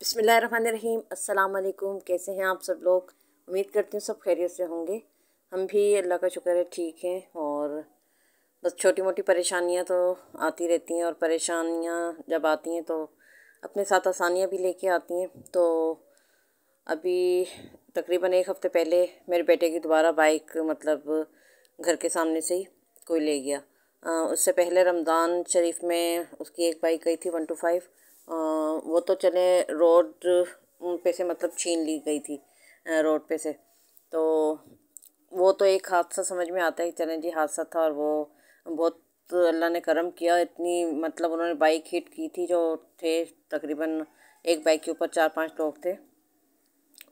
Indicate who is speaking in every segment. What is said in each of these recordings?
Speaker 1: बिस्मिल्लाहिर्रहमानिर्रहीम। अस्सलाम वालेकुम। कैसे हैं आप सब लोग? उम्मीद करती हूँ सब खैरियत से होंगे। हम भी अल्लाह का शुक्र है ठीक हैं। और बस छोटी मोटी परेशानियाँ तो आती रहती हैं, और परेशानियाँ जब आती हैं तो अपने साथ आसानियाँ भी लेके आती हैं। तो अभी तकरीबन एक हफ़्ते पहले मेरे बेटे की दोबारा बाइक मतलब घर के सामने से ही कोई ले गया। उससे पहले रमज़ान शरीफ में उसकी एक बाइक गई थी 125। वो तो चले रोड पे से मतलब छीन ली गई थी, रोड पे से। तो वो तो एक हादसा समझ में आता है कि चलें जी हादसा था। और वो बहुत अल्लाह ने करम किया, इतनी मतलब उन्होंने बाइक हिट की थी। जो थे तकरीबन एक बाइक के ऊपर 4-5 लोग थे,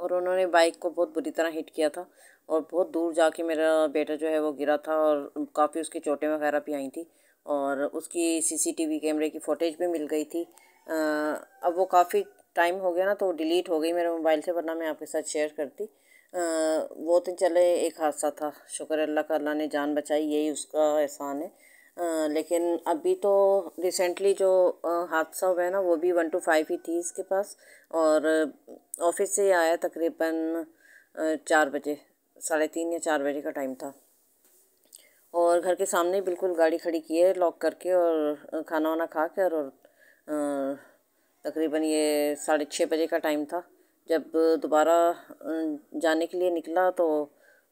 Speaker 1: और उन्होंने बाइक को बहुत बुरी तरह हिट किया था। और बहुत दूर जाके मेरा बेटा जो है वो गिरा था, और काफ़ी उसकी चोटें वगैरह भी आई थी। और उसकी सीसीटीवी कैमरे की फुटेज भी मिल गई थी। अब वो काफ़ी टाइम हो गया ना, तो डिलीट हो गई मेरे मोबाइल से, वरना मैं आपके साथ शेयर करती। वो तो चले एक हादसा था, शुक्र अल्लाह का, अल्लाह ने जान बचाई, यही उसका एहसान है। लेकिन अभी तो रिसेंटली जो हादसा हुआ है ना, वो भी 125 ही थी इसके पास। और ऑफिस से आया तकरीबन 4 बजे, 3:30 या 4 बजे का टाइम था। और घर के सामने बिल्कुल गाड़ी खड़ी की है लॉक करके, और खाना वाना खा कर। और तकरीबन ये 6:30 बजे का टाइम था। जब दोबारा जाने के लिए निकला तो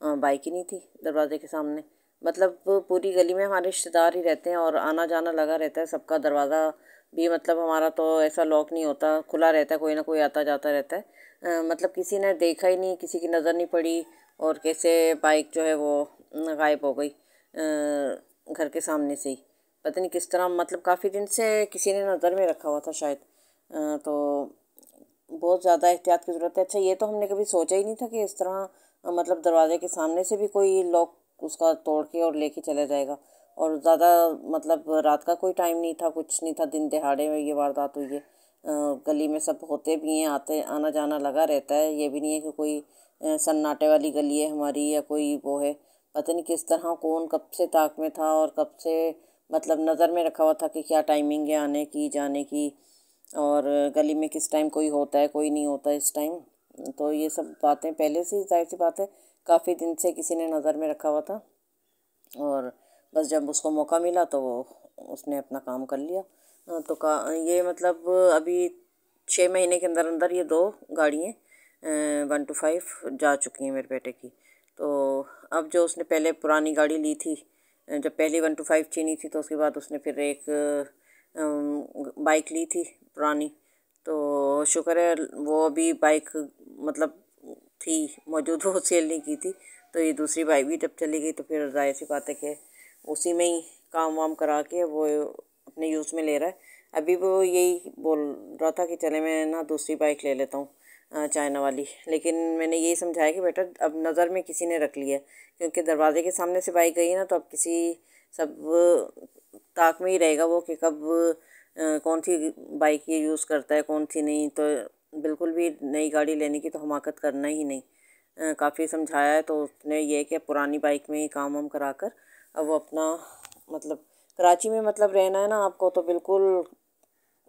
Speaker 1: बाइक ही नहीं थी दरवाजे के सामने। मतलब पूरी गली में हमारे रिश्तेदार ही रहते हैं, और आना जाना लगा रहता है सबका। दरवाज़ा भी मतलब हमारा तो ऐसा लॉक नहीं होता, खुला रहता है, कोई ना कोई आता जाता रहता है। मतलब किसी ने देखा ही नहीं, किसी की नज़र नहीं पड़ी, और कैसे बाइक जो है वो गायब हो गई घर के सामने से ही। पता नहीं किस तरह, मतलब काफ़ी दिन से किसी ने नज़र में रखा हुआ था शायद। तो बहुत ज़्यादा एहतियात की ज़रूरत है। अच्छा, ये तो हमने कभी सोचा ही नहीं था कि इस तरह मतलब दरवाजे के सामने से भी कोई लॉक उसका तोड़ के और लेके चला जाएगा। और ज़्यादा मतलब रात का कोई टाइम नहीं था, कुछ नहीं था, दिन दहाड़े में ये वारदात हुई है। गली में सब होते भी हैं, आते आना जाना लगा रहता है। ये भी नहीं है कि कोई सन्नाटे वाली गली है हमारी, या कोई वो है। पता नहीं किस तरह कौन कब से ताक में था, और कब से मतलब नज़र में रखा हुआ था कि क्या टाइमिंग है आने की जाने की, और गली में किस टाइम कोई होता है कोई नहीं होता इस टाइम। तो ये सब बातें पहले से ही, जाहिर सी बात है, काफ़ी दिन से किसी ने नज़र में रखा हुआ था। और बस जब उसको मौका मिला तो वो उसने अपना काम कर लिया। तो ये मतलब अभी 6 महीने के अंदर अंदर ये 2 गाड़ियाँ 125 जा चुकी हैं मेरे बेटे की। तो अब जो उसने पहले पुरानी गाड़ी ली थी, जब पहली 125 छीनी थी, तो उसके बाद उसने फिर एक बाइक ली थी पुरानी। तो शुक्र है वो अभी बाइक मतलब थी मौजूद, वो सेल नहीं की थी। तो ये दूसरी बाइक भी जब चली गई तो फिर जाहिर सी बात है कि उसी में ही काम वाम करा के वो अपने यूज़ में ले रहा है। अभी वो यही बोल रहा था कि चले मैं ना दूसरी बाइक ले लेता हूँ चाइना वाली। लेकिन मैंने यही समझाया कि बेटा अब नज़र में किसी ने रख लिया, क्योंकि दरवाजे के सामने से बाइक गई है ना, तो अब किसी सब ताक में ही रहेगा वो कि कब कौन सी बाइक ये यूज़ करता है कौन सी नहीं। तो बिल्कुल भी नई गाड़ी लेने की तो हमाकत करना ही नहीं। काफ़ी समझाया है तो उसने ये कि पुरानी बाइक में ही काम वाम करा कर अब वो अपना मतलब कराची में मतलब रहना है ना आपको, तो बिल्कुल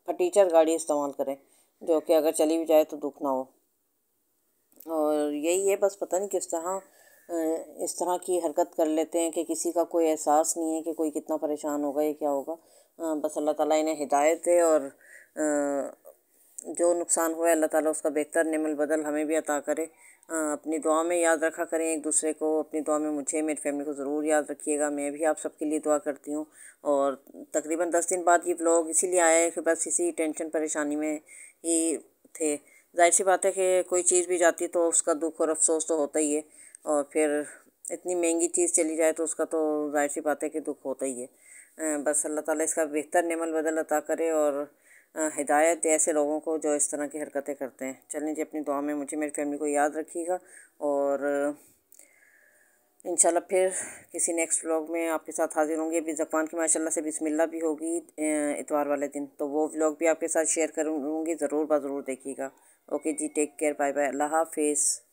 Speaker 1: फटीचर गाड़ी इस्तेमाल करें, जो कि अगर चली भी जाए तो दुख ना हो। और यही है बस, पता नहीं किस तरह इस तरह की हरकत कर लेते हैं कि किसी का कोई एहसास नहीं है कि कोई कितना परेशान होगा या क्या होगा। बस अल्लाह ताला इन्हें हिदायत दे, और जो नुकसान हुआ है अल्लाह ताला उसका बेहतर नेमल बदल हमें भी अता करे। अपनी दुआ में याद रखा करें एक दूसरे को, अपनी दुआ में मुझे मेरी फैमिली को ज़रूर याद रखिएगा। मैं भी आप सबके लिए दुआ करती हूँ। और तकरीबन 10 दिन बाद ये व्लॉग इसीलिए आया है कि बस इसी टेंशन परेशानी में ही थे। जाहिर सी बात है कि कोई चीज़ भी जाती तो उसका दुख और अफसोस तो होता ही है, और फिर इतनी महंगी चीज़ चली जाए तो उसका तो जाहिर सी बात है कि दुख होता ही है। बस अल्लाह ताला इसका बेहतर नेमल बदल अता करे, और हिदायत दे ऐसे लोगों को जो इस तरह की हरकतें करते हैं। चलें जी, अपनी दुआ में मुझे मेरी फैमिली को याद रखिएगा। और इंशाल्लाह फिर किसी नेक्स्ट व्लॉग में आपके साथ हाज़िर होंगे। अभी ज़फ़ान की माशाल्लाह से बिस्मिल्लाह भी होगी इतवार वाले दिन, तो वो व्लॉग भी आपके साथ शेयर करूँगी, ज़रूर ज़रूर देखिएगा। ओके जी, टेक केयर, बाय बाय, अल्लाह हाफ़िज़।